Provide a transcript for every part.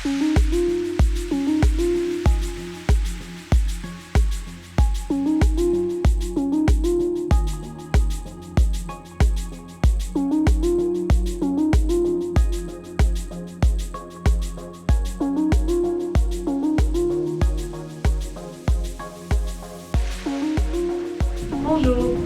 Bonjour,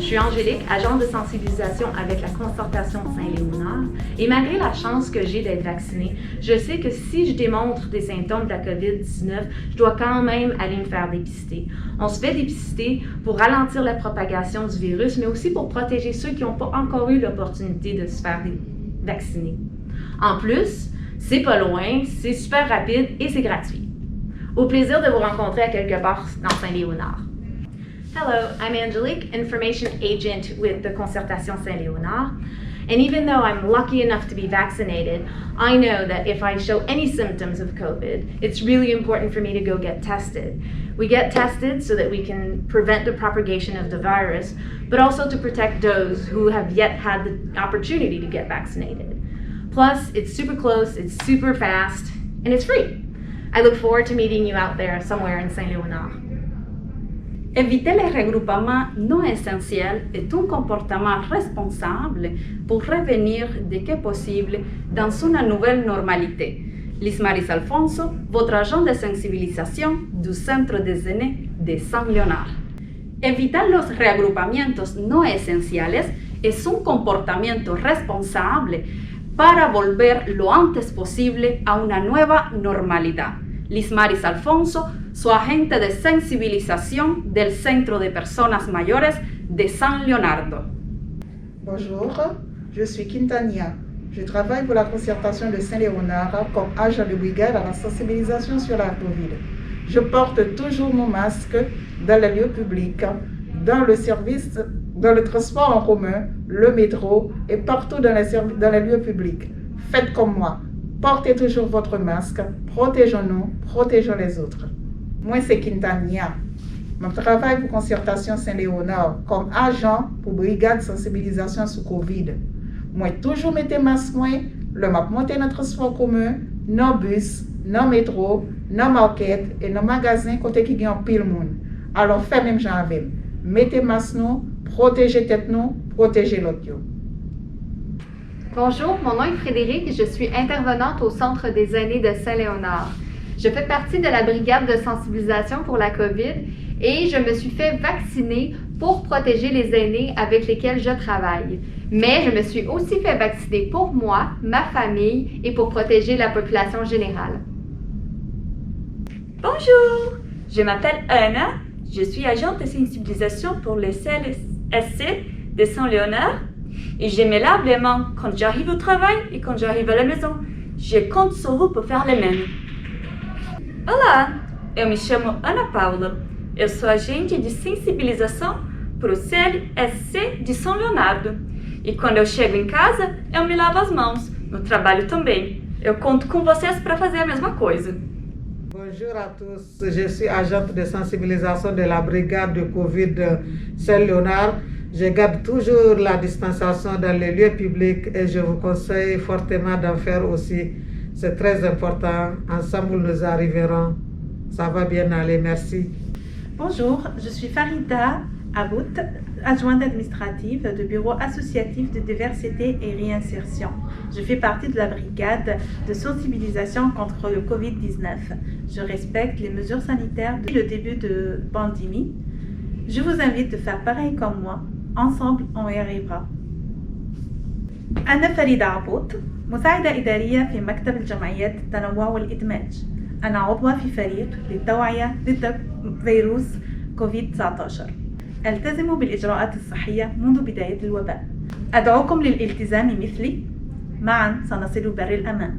je suis Angélique, agente de sensibilisation avec la Concertation Saint-Léonard. Et malgré la chance que j'ai d'être vaccinée, je sais que si je démontre des symptômes de la COVID-19, je dois quand même aller me faire dépister. On se fait dépister pour ralentir la propagation du virus, mais aussi pour protéger ceux qui n'ont pas encore eu l'opportunité de se faire vacciner. En plus, c'est pas loin, c'est super rapide et c'est gratuit. Au plaisir de vous rencontrer à quelque part dans Saint-Léonard. Hello, I'm Angelique, Information Agent with the Concertation Saint-Léonard. And even though I'm lucky enough to be vaccinated, I know that if I show any symptoms of COVID, it's really important for me to go get tested. We get tested so that we can prevent the propagation of the virus, but also to protect those who have yet had the opportunity to get vaccinated. Plus, it's super close, it's super fast, and it's free. I look forward to meeting you out there somewhere in Saint-Léonard. Éviter les regroupements non essentiels est un comportement responsable pour revenir dès que possible dans une nouvelle normalité. Lismaris Alfonso, votre agent de sensibilisation du Centre des Aînés de San Leonard. Evitar los reagrupamientos no esenciales es un comportamiento responsable para volver lo antes posible a una nueva normalidad. Lismaris Alfonso, su agente de sensibilización del Centro de Personas Mayores de San Leonardo. Bonjour, je suis Quintania. Je travaille pour la concertation de Saint-Léonard comme agent de brigade à la sensibilisation sur la COVID. Je porte toujours mon masque dans les lieux publics, dans le service, dans le transport en commun, le métro et partout dans les lieux publics. Faites comme moi. Portez toujours votre masque, protégeons-nous, protégeons les autres. Moi, c'est Quintania. Je travaille pour Concertation Saint-Léonard comme agent pour brigade de sensibilisation sur COVID. Moi, toujours mettez masque, le map monter dans le transport commun, dans le bus, dans le métro, dans la market et dans le magasin côté qui gagne pile monde. Alors, faites même genre avec. Mettez masque, protégez tête, protégez l'autre. Bonjour, mon nom est Frédéric et je suis intervenante au Centre des aînés de Saint-Léonard. Je fais partie de la brigade de sensibilisation pour la COVID et je me suis fait vacciner pour protéger les aînés avec lesquels je travaille. Mais je me suis aussi fait vacciner pour moi, ma famille et pour protéger la population générale. Bonjour, je m'appelle Anna, je suis agente de sensibilisation pour les CLSC de Saint-Léonard. Et je me lave les mains quand j'arrive au travail et quand j'arrive à la maison. Je compte sur vous pour faire les mêmes. Olá, eu me chamo Ana Paula. Eu sou agente de sensibilização para o CLSC de São Leonardo. E quando eu chego em casa, eu me lavo as mãos. No trabalho também. Eu conto com vocês para fazer a mesma coisa. Bonjour à tous, je suis agente de sensibilisation de la brigade de Covid de Saint-Léonard. Je garde toujours la distanciation dans les lieux publics et je vous conseille fortement d'en faire aussi. C'est très important. Ensemble, nous arriverons. Ça va bien aller. Merci. Bonjour, je suis Farida About, adjointe administrative du Bureau associatif de diversité et réinsertion. Je fais partie de la brigade de sensibilisation contre le COVID-19. Je respecte les mesures sanitaires depuis le début de la pandémie. Je vous invite de faire pareil comme moi. Ensemble, on y arrivera. أنا فريدة عبوط، مساعدة إدارية في مكتب الجمعيات التنوع والإدماج. أنا عضوة في فريق للتوعية ضد فيروس كوفيد-19. ألتزم بالإجراءات الصحية منذ بداية الوباء. أدعوكم للالتزام مثلي. معا سنصل بر الأمان.